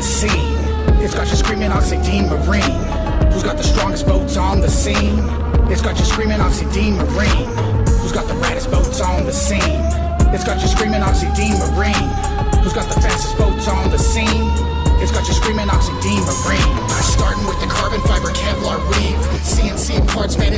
the scene. It's got you screaming Oxidean Marine. Who's got the strongest boats on the scene? It's got you screaming Oxidean Marine. Who's got the baddest boats on the scene? It's got you screaming Oxidean Marine. Who's got the fastest boats on the scene? It's got you screaming Oxidean Marine. Starting with the carbon fiber Kevlar weave, CNC parts made